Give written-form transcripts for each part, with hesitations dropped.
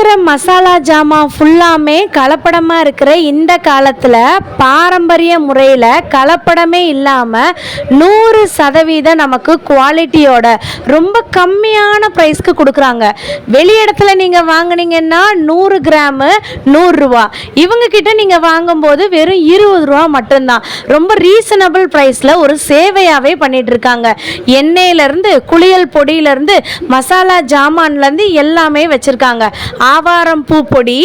இருக்கிற மசாலா ஜாமான் ஃபுல்லாமே கலப்படமாக இருக்கிற இந்த காலத்தில் பாரம்பரிய முறையில் கலப்படமே இல்லாமல் 100% நமக்கு குவாலிட்டியோட ரொம்ப கம்மியான ப்ரைஸ்க்கு கொடுக்குறாங்க. வெளி இடத்துல நீங்கள் வாங்கினீங்கன்னா 100 கிராமு 100 ரூபா, இவங்கக்கிட்ட நீங்கள் வாங்கும்போது வெறும் 20 ரூபா மட்டும்தான். ரொம்ப ரீசனபிள் ப்ரைஸில் ஒரு சேவையாகவே பண்ணிட்டு இருக்காங்க. எண்ணெயிலேருந்து குளியல் பொடியிலேருந்து மசாலா ஜாமான்லேருந்து எல்லாமே வச்சுருக்காங்க. ஆவாரம் பூ பொடி,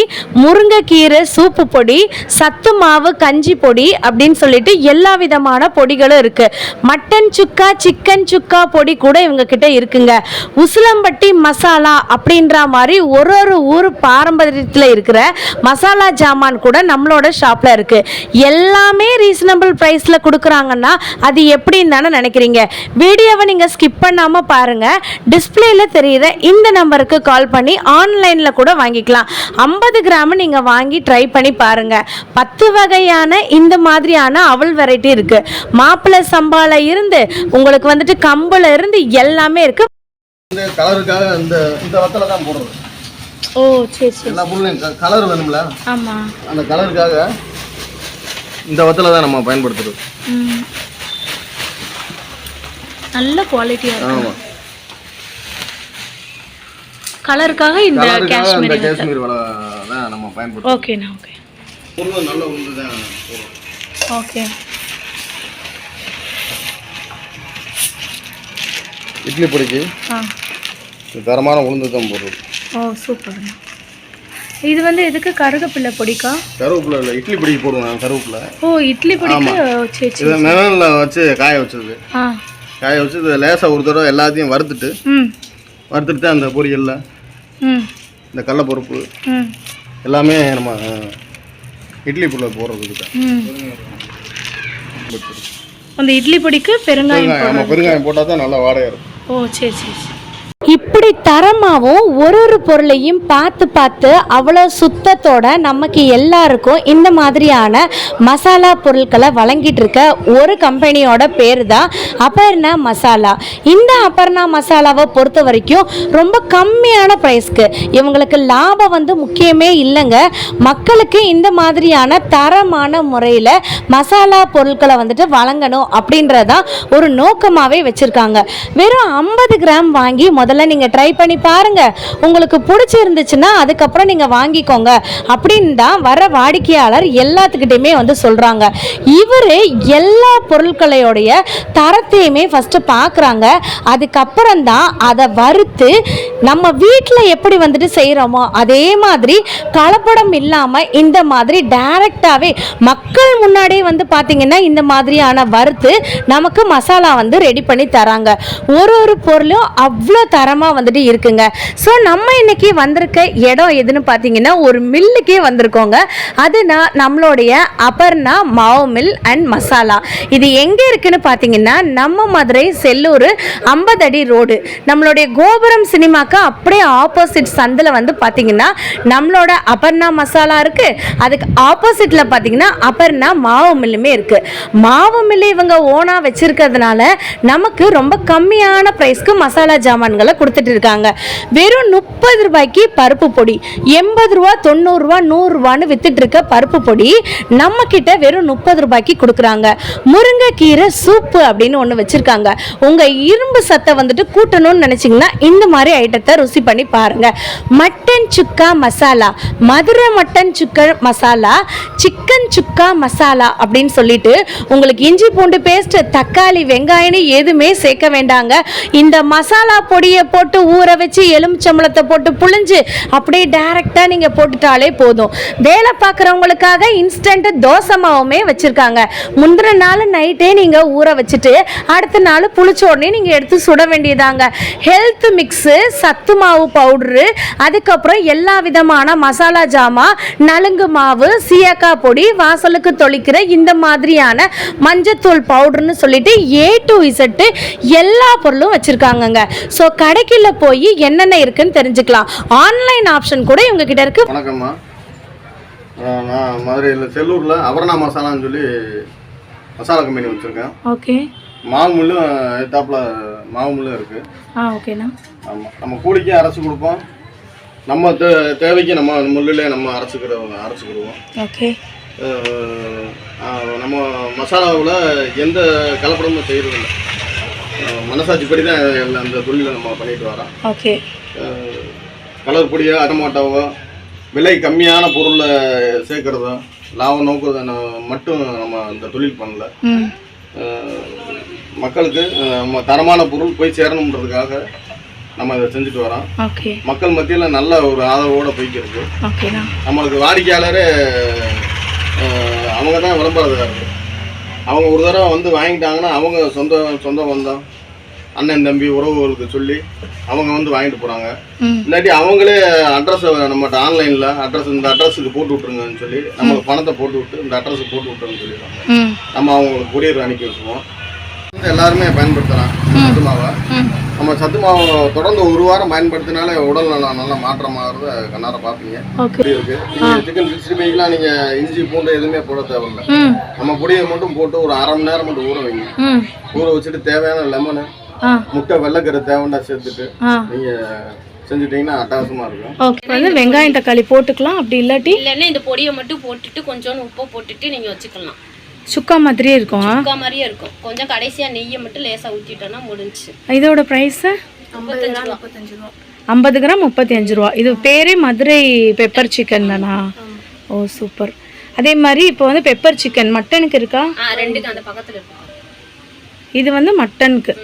முருங்கைக்கீரை சூப்பு பொடி, சத்து மாவு கஞ்சி பொடி அப்படின்னு சொல்லிட்டு எல்லா விதமான பொடிகளும் இருக்கு. மட்டன் சுக்கா சிக்கன் சுக்கா பொடி கூட இவங்க கிட்ட இருக்குங்க. உசிலம்பட்டி மசாலா அப்படின்ற மாதிரி ஒரு ஊர் பாரம்பரியத்தில் இருக்கிற மசாலா ஜாமான் கூட நம்மளோட ஷாப்ல இருக்கு. எல்லாமே ரீசனபிள் பிரைஸ்ல கொடுக்குறாங்கன்னா அது எப்படின்னு தானே நினைக்கிறீங்க? வீடியோவை நீங்க ஸ்கிப் பண்ணாம பாருங்க. டிஸ்பிளேல தெரியுற இந்த நம்பருக்கு கால் பண்ணி ஆன்லைன்ல கூட வாங்கிக்கலாம். 50 கிராம் நீங்க வாங்கி ட்ரை பண்ணி பாருங்க. 10 வகையான இந்த மாதிரியான அவல் வெரைட்டி இருக்கு. மாப்பிள்ளை சம்பால இருந்து உங்களுக்கு வந்துட்டு கம்புல இருந்து எல்லாமே இருக்கு. இந்த கலருக்காக இந்த வத்தல தான் போடுறது. ஓ சரி சரி. எல்லா பொருளும் கலர் வேணும்ல? ஆமா. அந்த கலருக்காக இந்த வத்தல தான் நம்ம பயன்படுத்துறது. நல்ல குவாலிட்டியா இருக்கு. ஆமா. கலருக்காக இந்த காஷ்மீரி வலை தான் நம்ம பயன்படுத்துறோம். ஓகேண்ணா ஓகே. பொருள் நல்ல உளுந்து தான் போடுறோம். ஓகே. இட்லி பொடிக்கு தரமான உளுந்து தான் போடுறது. ஓ சூப்பர்ண்ணா. இது வந்து எதுக்கு? கருவேப்பிலை பொடிக்கா? கருவேப்பிலை இல்லை, இட்லி பொடிக்கு போடுவோம் கருவேப்பிலை. ஓ இட்லி பொடிக்கு. சரி சரி. இது நிழல்ல வச்சு காய வச்சது. காய வச்சு இது லேசாக ஒரு தடவை எல்லாத்தையும் வறுத்துட்டு அந்த பொரியல்ல இந்த கடலைப்பருப்பு எல்லாமே நம்ம இட்லி பொடியில் போடுறதுக்கு. அந்த இட்லி பொடிக்கு பெருங்காயம் போட்டால் தான் நல்லா வாடையாக இருக்கும். ஓ சரி சரி. இப்படி தரமாகவும் ஒரு பொருளையும் பார்த்து அவ்வளோ சுத்தத்தோட நமக்கு எல்லாருக்கும் இந்த மாதிரியான மசாலா பொருட்களை வழங்கிட்டு இருக்க ஒரு கம்பெனியோட பேர் தான் அபர்ணா மசாலா. இந்த அபர்ணா மசாலாவை பொறுத்த வரைக்கும் ரொம்ப கம்மியான ப்ரைஸ்க்கு இவங்களுக்கு லாபம் வந்து முக்கியமே இல்லைங்க. மக்களுக்கு இந்த மாதிரியான தரமான முறையில் மசாலா பொருட்களை வந்துட்டு வழங்கணும் அப்படின்றதான் ஒரு நோக்கமாகவே வச்சுருக்காங்க. வெறும் 50 கிராம் வாங்கி முதல்ல நீங்க ட்ரை பண்ணி பாருங்க. உங்களுக்கு பிடிச்சிருந்துச்சுன்னா அதுக்கப்புறம் நீங்க வாங்கிக்கோங்க அப்படின்னு தான் வர வாடிக்கையாளர் எல்லாத்துக்கிட்டையுமே வந்து சொல்றாங்க. இவரு எல்லா பொருட்களையோடைய தரத்தையுமே ஃபர்ஸ்ட் பார்க்குறாங்க. அதுக்கப்புறம் தான் அதை வறுத்து நம்ம வீட்டில் எப்படி வந்துட்டு செய்கிறோமோ அதே மாதிரி கலப்படம் இல்லாமல் இந்த மாதிரி டைரக்டாகவே மக்கள் முன்னாடியே வந்து பார்த்தீங்கன்னா இந்த மாதிரியான வறுத்து நமக்கு மசாலா வந்து ரெடி பண்ணி தராங்க. ஒரு பொருளும் அவ்வளோ தரமாக வந்துட்டு இருக்குங்க. ஸோ நம்ம இன்னைக்கு வந்திருக்க இடம் எதுன்னு பார்த்தீங்கன்னா ஒரு மில்லுக்கே வந்திருக்கோங்க. அது நம்மளுடைய அபர்ணா மாவு மில் அண்ட் மசாலா. இது எங்கே இருக்குன்னு பார்த்தீங்கன்னா நம்ம மதுரை செல்லூர் 50 அடி ரோடு, நம்மளுடைய கோபுரம் சினிமாக்கு அப்படியே ஆப்போசிட் சந்தில் வந்து பார்த்தீங்கன்னா நம்மளோட அபர்ணா மசாலா இருக்கு. அதுக்கு ஆப்போசிட்ல பார்த்தீங்கன்னா அபர்ணா மாவு மில்லுமே இருக்கு. மாவு மில்லு இவங்க ஓனா வச்சிருக்கிறதுனால நமக்கு ரொம்ப கம்மியான பிரைஸ்க்கு மசாலா ஜாமான்களை கொடுத்துட்டு இருக்காங்க. வெறும் 30 ரூபாய்க்கு பருப்பு பொடி, 80 ரூபா 90 ரூபா 100 ரூபான்னு வித்துட்டு இருக்க பருப்பு பொடி நம்ம கிட்ட வெறும் 30 ரூபாய்க்கு கொடுக்குறாங்க. முருங்கைக்கீரை சூப்பு அப்படின்னு ஒன்று வச்சிருக்காங்க. உங்க இரும்பு சத்தை வந்துட்டு கூட்டணும்னு நினைச்சீங்கன்னா இந்த மாதிரி ஐட்டத்தை ருசி பண்ணி பாருங்க. மட்டன் சுக்கா மசாலா, மதுரை மட்டன் சுக்கா மசாலா, சிக்கன் சுக்கா மசாலா அப்படின்னு சொல்லிட்டு உங்களுக்கு இஞ்சி பூண்டு பேஸ்ட், தக்காளி, வெங்காயம் எதுவுமே சேர்க்க வேண்டாங்க. இந்த மசாலா பொடியை போட்டு ஊற வச்சு எலுமிச்சம்பழத்தை போட்டு புழிஞ்சு அப்படியே டைரக்டா நீங்க போட்டுட்டாலே போதும். வேலை பார்க்குறவங்களுக்காக இன்ஸ்டன்ட் தோசை மாவுமே வச்சிருக்காங்க. முந்தின நாள் நைட்டே நீங்க ஊற வச்சுட்டு அடுத்த நாள் புளிச்ச உடனே நீங்க எடுத்து சுட வேண்டியதாங்க. ஹெல்த் மிக்ஸு, சத்து மாவு பவுடரு, அதுக்கப்புறம் எல்லா விதமான மசாலா ஜாமா, நலுங்கு மாவு, சீயக்காய் பொடி, வாசலுக்கு தொளிக்கிற இந்த மாதிரியான மஞ்சத்தூள் பவுடர்னு சொல்லிட்டு A to Z எல்லா பொருளும் வச்சிருக்காங்கங்க. ஸோ கடைக்குள்ள போய் என்னென்ன இருக்குன்னு தெரிஞ்சுக்கலாம். ஆன்லைன் ஆப்ஷன் கூட இவங்க கிட்ட இருக்கு. வணக்கம்மா, நான் மதுரையில் செல்லூரில் அபர்ணா மசாலான்னு சொல்லி மசாலா கம்பெனி வச்சுருக்கேன். ஓகே. மாவு மில்லும் எத்தாப்பில் மாவு மில்லும் இருக்குது. ஓகேண்ணா. ஆமாம், நம்ம கூலிக்கே அரைச்சி கொடுப்போம். நம்ம தேவைக்கு நம்ம முள்ளிலே நம்ம அரைச்சிக்கிடுவோம். ஓகே. நம்ம மசாலாவில் எந்த கலப்படமும் செய்கிறதில்ல, மனசாட்சிப்படி தான் அந்த தொழிலை நம்ம பண்ணிட்டு வரோம். ஓகே. கலர் பொடியோ அடமாட்டாவோ விலை கம்மியான பொருளை சேர்க்கறதோ லாபம் நோக்குறத மட்டும் நம்ம இந்த தொழில் பண்ணல. மக்களுக்கு நம்ம தரமான பொருள் போய் சேரணுன்றதுக்காக நம்ம இதை செஞ்சுட்டு வரோம். மக்கள் மத்தியில் நல்ல ஒரு ஆதரவோடு போய்க்கிறது. நம்மளுக்கு வாடிக்கையாளரே அவங்க தான் விளம்பரத்துக்காரங்க. அவங்க ஒரு தடவை வந்து வாங்கிட்டாங்கன்னா அவங்க சொந்த பந்தம் அண்ணன் தம்பி உறவுகளுக்கு சொல்லி அவங்க வந்து வாங்கிட்டு போகிறாங்க. இல்லாட்டி அவங்களே அட்ரஸை நம்மகிட்ட ஆன்லைனில் இந்த அட்ரஸுக்கு போட்டு விட்ருங்கன்னு சொல்லி நம்மளுக்கு பணத்தை போட்டு விட்டு இந்த அட்ரஸுக்கு போட்டு விட்டுருன்னு சொல்லிடுவாங்க. நம்ம அவங்களுக்கு கொரியர் அனுப்பி வச்சுருவோம். எல்லாருமே பயன்படுத்தலாம் சத்து மாவை. நம்ம சத்து மாவை தொடர்ந்து ஒரு வாரம் பயன்படுத்தினாலே உடல் நல்லா மாற்றமாகறத கண்ணார பார்ப்பீங்க. இருக்கு சிக்கன் 65க்கெலாம் நீங்கள் இஞ்சி பூண்டு எதுவுமே போட தேவையில்லை. நம்ம பொடியை மட்டும் போட்டு ஒரு அரை மணி நேரம் மட்டும் ஊற வைங்க. ஊற வச்சுட்டு தேவையான லெமனு முட்டை வெள்ளைக்கரை தேவைன்னா சேர்த்துட்டு நீங்கள் செஞ்சுட்டீங்கன்னா அட்டகாசமாக இருக்கும். ஓகே. வந்து வெங்காயம் தக்காளி போட்டுக்கலாம். அப்படி இல்லாட்டி இல்லைன்னா இந்த பொடியை மட்டும் போட்டுட்டு கொஞ்சோண்டு உப்பு போட்டுட்டு நீங்கள் வச்சுக்கலாம். சுக்கா மாதிரியே இருக்கும். சுக்கா மாதிரியே இருக்கும். கொஞ்சம் கடைசியாக நெய்யை மட்டும் லேசாக ஊற்றிட்டோன்னா முடிஞ்சு. இதோட ப்ரைஸு 55 ரூபா. 50 கிராம் 35 ரூபா. இது பேரே மதுரை பெப்பர் சிக்கன் தானா? ஓ சூப்பர். அதே மாதிரி இப்போ வந்து பெப்பர் சிக்கன் மட்டனுக்கு இருக்கா? ரெண்டுக்கு அந்த பக்கத்தில் இருக்கும். இது வந்து மட்டனுக்கு.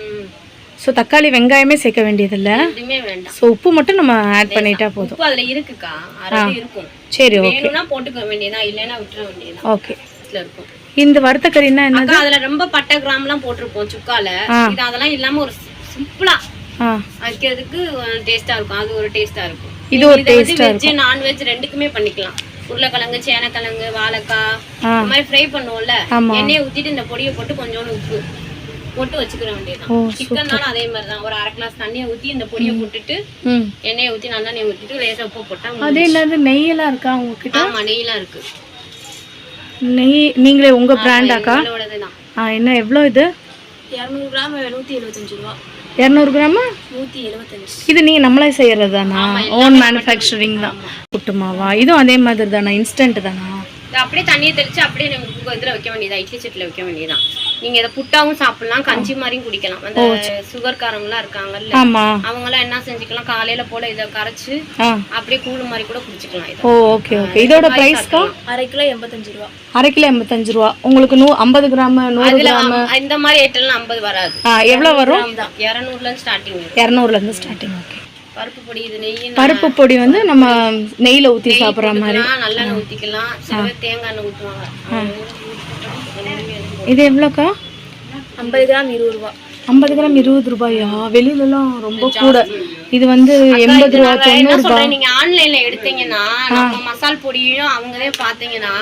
ஸோ தக்காளி வெங்காயமே சேர்க்க வேண்டியதில்லை. எதுவுமே வேண்டாம். ஸோ உப்பு மட்டும் நம்ம ஆட் பண்ணிட்டா போதும். உப்பு அதில் இருக்குக்கா, அரை இருக்கும். சரி ஓகே. வேணும்னா போட்டுக்க வேண்டியதா, இல்லைன்னா விட்டுற வேண்டியதா. ஓகே. இதில் இருக்கும். இந்த வறுத்த கறினா என்னது? அதில் ரொம்ப பட்டை கிராம்லாம் போட்டிருப்போம் சுக்கால. இது அதெல்லாம் இல்லாமல் ஒரு சிம்பிளா வைக்கிறதுக்கு டேஸ்டா இருக்கும். அது ஒரு டேஸ்டா இருக்கும். இது ஒரு டேஸ்டா இருக்கும். வெஜ் நான்வெஜ் ரெண்டுக்குமே பண்ணிக்கலாம். உருளைக்கிழங்கு, சேனக்கிழங்கு, வாழைக்காய் இந்த மாதிரி ஃப்ரை பண்ணுவோம்ல, எண்ணெயை ஊற்றிட்டு இந்த பொடியை போட்டு கொஞ்சோண்டு உப்பு போட்டு வச்சுக்கிற வேண்டியதான். சிக்கன்னாலும் அதே மாதிரி தான். ஒரு அரை கிளாஸ் தண்ணியை ஊற்றி இந்த பொடியை போட்டுட்டு எண்ணெயை ஊற்றி நல்லா நெய் ஊற்றிட்டு லேசாக உப்பு போட்டா. அதே இல்லாத நெய்யெல்லாம் இருக்கா உங்ககிட்ட? ஆமா, நெய்யெல்லாம் இருக்கு. நெய் நீங்களே உங்க பிராண்டாக்கா? என்ன எவ்வளோ இது? 200 கிராம் 175 ரூபா. 200 கிராம் 175. இது நீங்க நம்மளே செய்யறது தானா? ஓன் மேனுஃபேக்சரிங் தான். புட்டு மாவா? இதுவும் அதே மாதிரி தானா? இன்ஸ்டன்ட் தானா? அப்படியே தண்ணியை தெளிச்சு அப்படியே நம்ம இதில் வைக்க வேண்டியதா, இட்லி சட்டியில் வைக்க வேண்டியதான். நீங்க இதை புட்டாவும் சாப்பிடலாம், கஞ்சி மாதிரியும் குடிக்கலாம். அந்த சுகர் காரங்களாம் இருக்காங்கல்ல, அவங்களாம் என்ன செஞ்சுக்கலாம், காலையில போல இதை கரைச்சு அப்படியே கூழ் மாதிரி கூட குடிச்சுக்கலாம். ஓ ஓகே ஓகே. இதோட பிரைஸ்க்கா? அரை கிலோ 85 ரூபா. அரை கிலோ 85 ரூபா. உங்களுக்கு 50 கிராம் 100 கிராம் இந்த மாதிரி ஐட்டம்லாம் 50 வராது. எவ்வளவு வரும்? 200ல இருந்து ஸ்டார்டிங். 200ல இருந்து ஸ்டார்டிங். ஓகே. பருப்பு பொடி, இது நெய். பருப்பு பொடி வந்து நம்ம நெய்ல ஊத்தி சாப்பிடுற மாதிரி. நல்லெண்ணெய் ஊத்திக்கலாம், சில பேர் தேங்காய் எண்ணெய் ஊத்துவாங்க. இது எவ்வளோக்கா? 50 கிராம் 20 ரூபா. 50 கிராம் 20 ரூபாயா? வெளியிலலாம் ரொம்ப கூட. இது வந்து 80 ரூபா 90 ரூபா. நீங்க ஆன்லைன்ல எடுத்தீங்கன்னா நம்ம மசால் பொடியும் அவங்களே பாத்தீங்கன்னா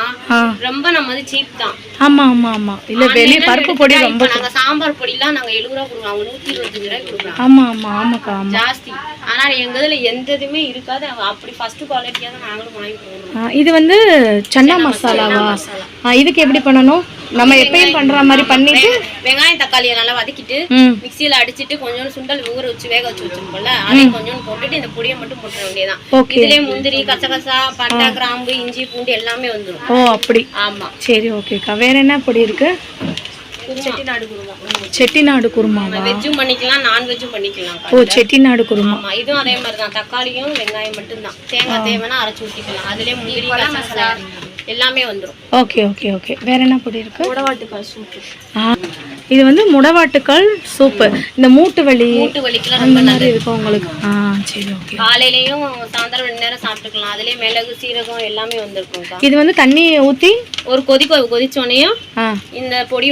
ரொம்ப நம்ம வந்து சீப் தான். ஆமா ஆமா ஆமா. இல்ல வெளிய பருப்பு பொடி ரொம்ப. நாங்க சாம்பார் பொடிலாம் நாங்க 70 ரூபா கொடுக்குறோம், அவங்க 125 ரூபாய் கொடுக்குறாங்க. ஆமா ஆமா ஆமாக்கா ஆமா. ஜாஸ்தி. ஆனா எங்க இதுல எந்த இதுமே இருக்காது. அப்படி ஃபர்ஸ்ட் குவாலிட்டியா தான் நாங்களும் வாங்கி போறோம். இது வந்து சன்னா மசாலாவா? இதுக்கு எப்படி பண்ணணும்? நம்ம எப்பயும் பண்ற மாதிரி பண்ணிட்டு வெங்காயம் தக்காளியை நல்லா வதக்கிட்டு மிக்சியில அடிச்சிட்டு கொஞ்சம் சுண்டல் ஊற வச்சு வேக வச்சு வச்சிருப்போம்ல, அதையும் கொஞ்சம் போட்டுட்டு இந்த பொடியை மட்டும் போட்டுற வேண்டியதான். இதுலயே முந்திரி, கசகசா, பட்டை, கிராம்பு, இஞ்சி, பூண்டு எல்லாமே வந்துடும். ஓ அப்படி. ஆமா. சரி ஓகேக்கா. வேற என்ன பொடி இருக்கு? செட்டிநாடு குருமா. செட்டிநாடு குருமாவா? வெஜ்ஜும் பண்ணிக்கலாம், நான்வெஜ்ஜும் பண்ணிக்கலாம். ஓ செட்டிநாடு குருமா. ஆமா, இதுவும் அதே மாதிரி தான். தக்காளியும் வெங்காயம் மட்டும் தான். தேங்காய் தேவைன்னா அரைச்சு ஊத்திக்கலாம். அதுலயே முந்திரி, கசகசா எல்லாமே வந்துடும். Okay okay okay. வேற என்ன பொடி இருக்கு? முடவாட்டுக்கால் சூப்பு. இது வந்து முடவாட்டுக்கால் சூப்பு. இந்த மூட்டு வலிக்கெல்லாம் ரொம்ப நல்லா இருக்கும் உங்களுக்கு. சரி ஓகே. காலையிலயும் சாயந்தரம் 2 நேரம் சாப்பிட்டுக்கலாம். அதுலயே மிளகு, சீரகம் எல்லாமே வந்திருக்கும். இது வந்து தண்ணி ஊத்தி ஒரு கொதிச்சோனையும் இந்த பொடி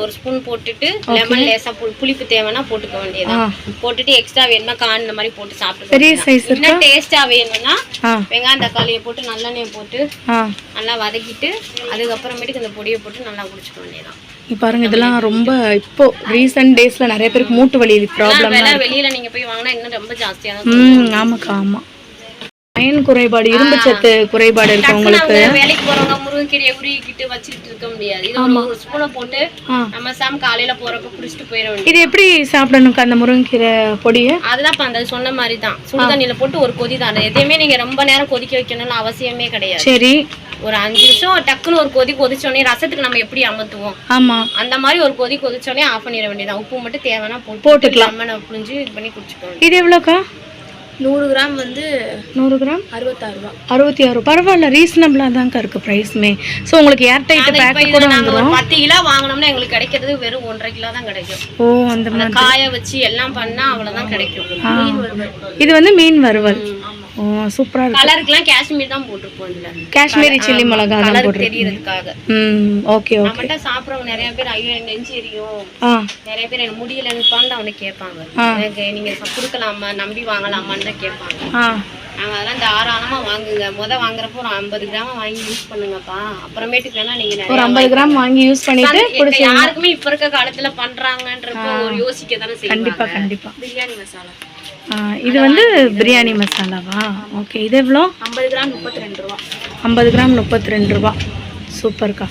ஒரு ஸ்பூன் போட்டுட்டு லெமன் லேசா புளிப்பு தேவைன்னா போட்டுக்க வேண்டியதான். போட்டுட்டு எக்ஸ்ட்ரா வேணுமா கான் இந்த மாதிரி போட்டு சாப்பிட்டு. பெரிய சைஸ் இன்னும் டேஸ்டா வேணும்னா வெங்காயம் தக்காளியை போட்டு நல்லெண்ணெய் போட்டு நல்லா வதக்கிட்டு அதுக்கப்புறமேட்டுக்கு இந்த பொடியை போட்டு நல்லா குடிச்சுக்க வேண்டியதான். பாருங்க, இதெல்லாம் ரொம்ப இப்போ ரீசன்ட் டேஸ்ல நிறைய பேருக்கு மூட்டு வலி ப்ராப்ளம். வெளியில நீங்க போய் வாங்கினா இன்னும் ரொம்ப ஜாஸ்தியா தான். ஆமாக்கா ஆமா. அயன் குறைபாடு, இரும்பு சத்து குறைபாடு இருக்கவங்களுக்கு வேலைக்கு போறவங்க முருங்கைக்கீரையை உருகிக்கிட்டு வச்சுட்டு இருக்க முடியாது. இது ஒரு ஸ்பூனை போட்டு நம்ம காலையில போறப்ப குடிச்சிட்டு போயிட வேண்டியது. இது எப்படி சாப்பிடணும்க்கா அந்த முருங்கைக்கீரை பொடியை? அதுதான் அந்த சொன்ன மாதிரி தான், சுடு தண்ணியில போட்டு ஒரு கொதி தான். எதையுமே நீங்க ரொம்ப நேரம் கொதிக்க வைக்கணும்னு அவசியமே கிடையாது. சரி, ஒரு 5 நிமிஷம் டக்குன்னு ஒரு கொதி கொதிச்சோடனே ரசத்துக்கு நம்ம எப்படி அமர்த்துவோம் ஆமா அந்த மாதிரி ஒரு கொதி கொதிச்சோடனே ஆஃப் பண்ணிட வேண்டியதான். உப்பு மட்டும் தேவைன்னா போட்டுக்கலாம். லெமனை புளிஞ்சு இது பண்ணி குடிச்சுக்கணும். இது எவ்வளோக்கா? 100 கிராம் வந்து 100 கிராம் 66 ரூபா. 66. பரவாயில்ல, ரீசனபிளாக தான்க்கா இருக்குது ப்ரைஸுமே. ஸோ உங்களுக்கு ஏர் டைட் பேக் கூட வந்துடும். 10 கிலோ வாங்கினோம்னா எங்களுக்கு கிடைக்கிறது வெறும் 1.5 கிலோ தான் கிடைக்கும். ஓ, அந்த மாதிரி காய வச்சு எல்லாம் பண்ணா அவ்வளோதான் கிடைக்கும். இது வந்து மீன் வறுவல். ஓ, சூப்பரா இருக்கு. கலருக்குலாம் காஷ்மீர் தான் போட்டுருப்போம். இதுல காஷ்மீரி சில்லி மிளகா தான் போட்டுருக்கோம் தெரியறதுக்காக. ஓகே. நம்மகிட்ட சாப்பிட்றவங்க நிறைய பேர் ஐயோ நெஞ்சு எரியும், நிறைய பேர் எனக்கு முடியலன்னு பாந்து அவனை கேட்பாங்க. எனக்கு நீங்க கொடுக்கலாமா, நம்பி வாங்கலாமான்னு தான் கேட்பாங்க. நாங்கள் அதெல்லாம் தாராளமா வாங்குங்க. வாங்குறப்போ ஒரு 50 கிராம் வாங்கி யூஸ் பண்ணுங்கப்பா. அப்புறமேட்டுக்கு வேணா நீங்க ஒரு 50 கிராம் வாங்கி யூஸ் பண்ணிட்டு யாருக்குமே இப்ப இருக்க காலத்துல பண்றாங்கன்றப்போ ஒரு யோசிக்க தானே செய்வாங்க. கண்டிப்பா கண்டிப்பா. பிரியாணி மசாலா இது வந்து பிரியாணி மசாலாவா? ஓகே. இது எவ்வளோ? 50 கிராம் 32 ரூபா. 50 கிராம் 32 ரூபா. சூப்பர்க்கா.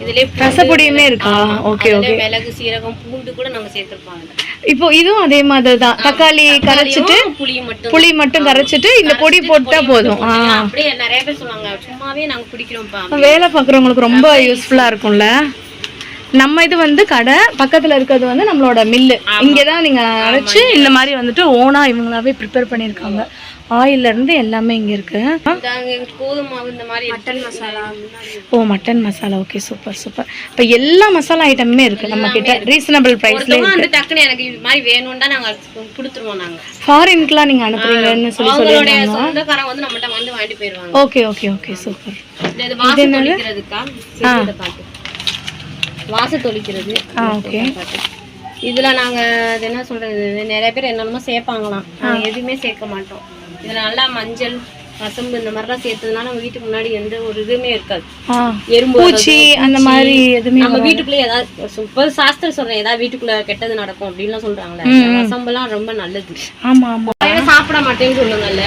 இதுலயே ரசப்பொடியுமே இருக்கா? Okay okay. மிளகு, சீரகம், பூண்டு கூட நம்ம சேர்த்துருப்பாங்க. இப்போ இதுவும் அதே மாதிரி தான். தக்காளி கரைச்சிட்டு புளி மட்டும் கரைச்சிட்டு இந்த பொடி போட்டா போதும். அப்படியே நிறைய பேர் சொல்லுவாங்க சும்மாவே நாங்க குடிக்கிறோம்ப்பா. வேலை பார்க்குறவங்களுக்கு ரொம்ப யூஸ்ஃபுல்லா இருக்கும்ல. நம்ம இது வந்து கடை பக்கத்துல இருக்கிறது வந்து நம்மளோட மில்லு. இங்கதான் நீங்க அரைச்சு இந்த மாதிரி வந்துட்டு ஓனா இவங்களாவே ப்ரிப்பேர் பண்ணியிருக்காங்க. ஆயில்ல இருந்து எல்லாமே இங்க இருக்கு. ஓ, mutton masala. Okay, super super. இப்போ எல்லா மசாலா ஐட்டமுமே இருக்கு நம்ம கிட்ட. ரீசனபிள் பிரைஸ்ல இருக்கு. டக்குன்னு எனக்கு இது மாதிரி வேணும்னா நாங்க கொடுத்துருவோம். நாங்க ஃபாரின்க்குலாம் நீங்க அனுப்புறீங்கன்னு சொல்லிருக்காங்க. சொந்தக்காரங்க வந்து நம்மட்ட வந்து வாங்கிட்டு போயிடுவாங்க. Okay okay okay, super. இது வாசம் தொளிக்கிறதுக்கா வாசம் தொளிக்கிறது. ஓகே. இதுல நாங்க என்ன சொல்றது, நிறைய பேர் என்னென்னமோ சேர்ப்பாங்களாம். நாங்க எதுவுமே சேர்க்க மாட்டோம். இதுல நல்லா மஞ்சள், கசம்பு இந்த மாதிரிலாம் சேர்த்ததுனால நம்ம வீட்டுக்கு முன்னாடி எந்த ஒரு இதுவுமே இருக்காது. எறும்பு, பூச்சி அந்த மாதிரி எதுவுமே. நம்ம வீட்டுக்குள்ள ஏதாவது சாஸ்திரம் சொல்றேன், ஏதாவது வீட்டுக்குள்ள கெட்டது நடக்கும் அப்படின்லாம் சொல்றாங்களே. கசம்பெல்லாம் ரொம்ப நல்லது. ஆமா ஆமா. சாப்பிட மாட்டேன்னு சொல்லுங்கல்ல,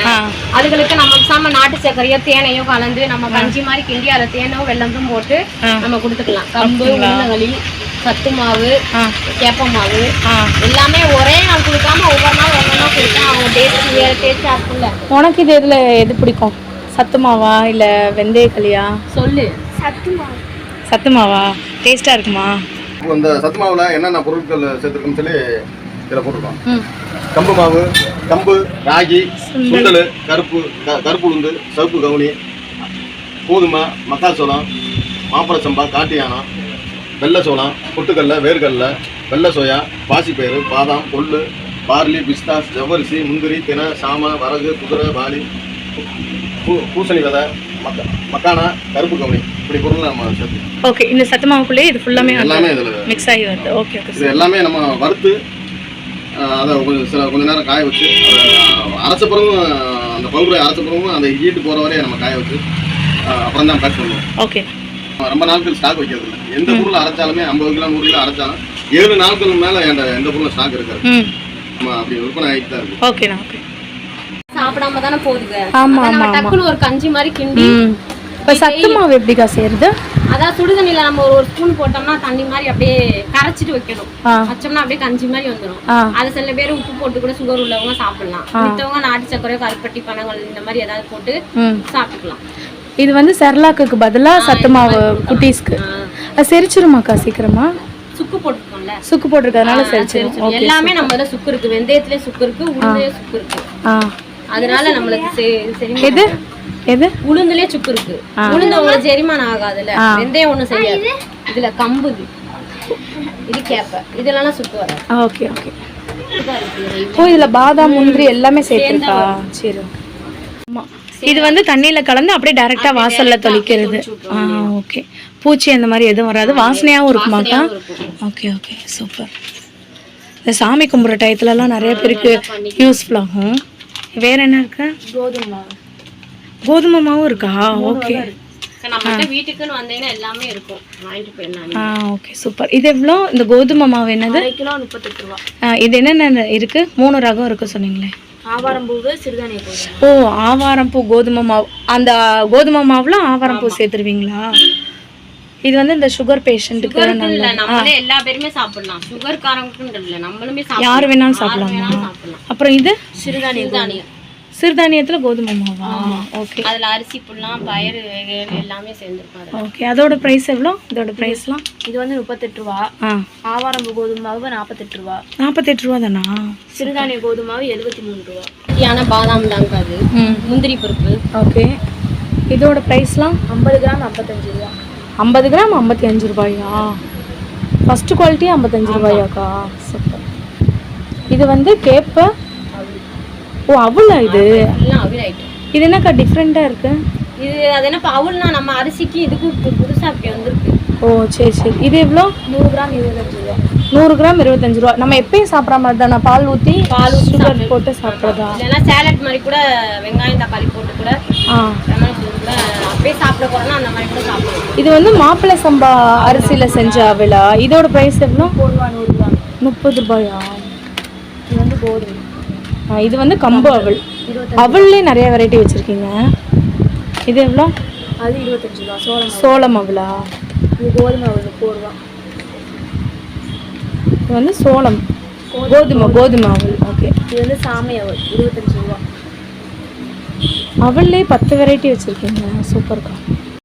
அதுகளுக்கு நம்ம நாட்டு சர்க்கரையோ தேனையோ கலந்து நம்ம கஞ்சி மாதிரி கிண்டி அதை தேனோ வெள்ளமும் போட்டு நம்ம கொடுத்துக்கலாம். கம்பு, உளுந்தங்களி, சத்து மாவு, கேப்ப மாவு எல்லாமே ஒரே நாள் கொடுக்காம ஒவ்வொரு நாள் ஒவ்வொன்றா கொடுத்தா அவங்க டேஸ்டா இருக்கும்ல. உனக்கு இது எதுல எது பிடிக்கும்? சத்து மாவா இல்ல வெந்தயக்களியா? சொல்லு. சத்து மாவா டேஸ்டா இருக்குமா? இந்த சத்து மாவுல என்னென்ன பொருட்கள் சேர்த்துருக்குன்னு சொல்லி இதில் போட்டிருக்கோம். கம்பு மாவு, கம்பு, ராகி, சுண்டல், கருப்பு உளுந்து, சிவப்பு கவுனி, கோதுமை, மக்காச்சோளம், மாப்பிள சம்பா, காட்டு யானம், வெள்ளை சோளம், பொட்டுக்கடலை, வேர்க்கடலை, வெள்ளை சோயா, பாசிப்பயிறு, பாதாம், கொள்ளு, பார்லி, பிஸ்தா, ஜவ்வரிசி, முந்திரி, தினை, சாமை, வரகு, குதிரை, வாளி, பூசணி விதை, மக்கானா, கருப்பு கவுனி, இப்படி பொருள் நம்ம சேர்த்து. ஓகே. இந்த சத்து மாவுக்குள்ளே இது ஃபுல்லாமே எல்லாமே இதில் மிக்ஸ் ஆகி வருது. Okay okay. இது எல்லாமே நம்ம வறுத்து அதை கொஞ்ச நேரம் காய வச்சு அரைச்ச பிறகும் அந்த பவுடரை அரைச்ச பிறகும் அந்த ஹீட்டு போகிற வரையை நம்ம காய வச்சு அப்புறம் தான் பேக் பண்ணுவோம். ஓகே. ரொம்ப நாட்கள் ஸ்டாக் வைக்கிறது இல்லை. எந்த பொருள் அரைச்சாலுமே 50 கிலோ 100 கிலோ அரைச்சாலும் 7 நாட்களுக்கு மேலே எந்த பொருளும் ஸ்டாக் இருக்காது. நம்ம அப்படி விற்பனை ஆகிட்டு தான் இருக்கு. ஓகேண்ணா. ஓகே. சாப்பிடாம தானே போகுது. ஆமா ஆமா. டக்குன்னு ஒரு கஞ்சி மாதிரி கிண்டி. இப்போ சத்து மாவு எப்படிக்கா செய்யறது? அதான் சுடுதண்ணில நம்ம ஒரு ஸ்பூன் போட்டோம்னா தண்ணி மாதிரி அப்படியே கரைச்சிட்டு வைக்கணும். வச்சோம்னா அப்படியே கஞ்சி மாதிரி வந்துடும். அது சில பேர் உப்பு போட்டு கூட சுகர் உள்ளவங்க சாப்பிடலாம். மித்தவங்க நாட்டு சர்க்கரை, கருப்பட்டி, பனங்கள் இந்த மாதிரி ஏதாவது போட்டு சாப்பிட்டுக்கலாம். இது வந்து செர்லாக்கு பதிலா சத்து மாவு குட்டீஸ்க்கு. அது செரிச்சிருமாக்கா சீக்கிரமா? சுக்கு போட்டுருக்கோம்ல, சுக்கு போட்டிருக்கிறதுனால செரிச்சிரும். எல்லாமே நம்ம இதுல சுக்கு இருக்கு. வெந்தயத்திலே சுக்கு இருக்கு, உளுந்துலயே சுக்கு இருக்கு. அதனால நம்மளுக்கு எது எது உளுந்துலயே சுக்கு இருக்கு. உளுந்து உங்களுக்கு செரிமானம் ஆகாதுல்ல. வெந்தயம் ஒண்ணும் செய்யாது. இதுல கம்பு, இது கேப்ப, இதெல்லாம் சுக்கு வராது. Okay okay. ஓ, இதுல பாதாம், முந்திரி எல்லாமே சேர்த்துருக்கா? சரி. ஆமா. இது வந்து தண்ணியில கலந்து அப்படியே டைரக்டா வாசல்ல தொளிக்கிறது. ஓகே. பூச்சி அந்த மாதிரி எதுவும் வராது. வாசனையாவும் இருக்குமாக்கா? Okay okay, super. இந்த சாமி கும்பிட்ற டயத்துலலாம் நிறைய பேருக்கு யூஸ்ஃபுல் ஆகும். வேற என்ன இருக்கு? கோதுமை மாவும் இருக்கா? ஓகே. வீட்டுக்குன்னு வந்தீங்கன்னா எல்லாமே இருக்கும், வாங்கிட்டு போயிடலாம். Okay, super. இது எவ்வளோ? இந்த கோதுமை மாவு என்னது? 1 கிலோ 38 ரூபா. இது என்னென்ன இருக்கு? 3 ரகம் இருக்கு சொன்னீங்களே. ஆவாரம்பூவு சிறுதானிய கோதுமை. ஓ, ஆவாரம்பூ கோதுமை மாவு. அந்த கோதுமை மாவுல ஆவாரம்பூ சேர்த்துருவீங்களா? இது வந்து இந்த சுகர் பேஷண்ட்டுக்கு இல்ல, நம்மளே எல்லா பேருமே சாப்பிடலாம். சுகர் காரங்களுக்குன்னு இல்ல, நம்மளுமே சாப்பிடலாம். யார் வேணாலும் சாப்பிடலாம். அப்புறம் இது சிறுதானியம். சிறுதானியத்துல கோதுமை மாவா? ஓகே. அதுல அரிசி புல்லாம் பயறு எல்லாமே சேர்ந்துருக்கும். ஓகே. அதோட பிரைஸ் எவ்வளோ? இதோட பிரைஸ்லாம்? இது வந்து 38 ரூபா. ஆவாரம்பு கோதுமை மாவு 48 ரூபா. 48 ரூபா தானா? சிறுதானிய கோதுமை மாவு 73 ரூபா. பாதாம் தாங்க அது. முந்திரி பருப்பு. ஓகே. இதோட பிரைஸ்லாம்? 50 கிராம் 55 ரூபா. 50 கிராம் 55 ரூபாயா? First quality 55 ரூபாயாக்கா? சூப்பர். இது வந்து கேப்ப. ஓ, அவுளா இது? அவுள் ஐட்டம். இது என்னக்கா டிஃப்ரெண்ட்டாக இருக்கு? இது அது என்ன அவுள்னா நம்ம அரிசிக்கு இதுக்கு புதுசாக அப்படி வந்திருக்கு. ஓ, சரி சரி. இது எவ்வளோ? 100 கிராம் 25 ரூபா. 100 கிராம் 25 ரூபா. நம்ம எப்பயும் சாப்பிட்ற மாதிரி தானே? பால் ஊற்றி சுகர் போட்டு சாப்பிட்றதா? இல்லைன்னா சேலட் மாதிரி கூட வெங்காயம் தக்காளி போட்டு கூட கூட அப்படியே சாப்பிட போகிறோன்னா அந்த மாதிரி கூட சாப்பிடுவோம். இது வந்து மாப்பிள்ளை சம்பா அரிசியில் செஞ்ச அவிலா? இதோட ப்ரைஸ் எவ்வளோ? 100 ரூபா. 30 ரூபாயா? இது வந்து கோதுமை. இது வந்து கம்பு அவல். அவல்லே நிறைய வெரைட்டி வச்சுருக்கீங்க. இது எவ்வளோ? அது 25 ரூபா. சோளம் அவலா? இது கோதுமை அவல் 4 ரூபா. இது வந்து சோளம் கோதுமை அவல். ஓகே. இது வந்து சாமை அவல் 25 ரூபா. அவல்லே 10 வெரைட்டி வச்சுருக்கீங்க. சூப்பர்க்கா.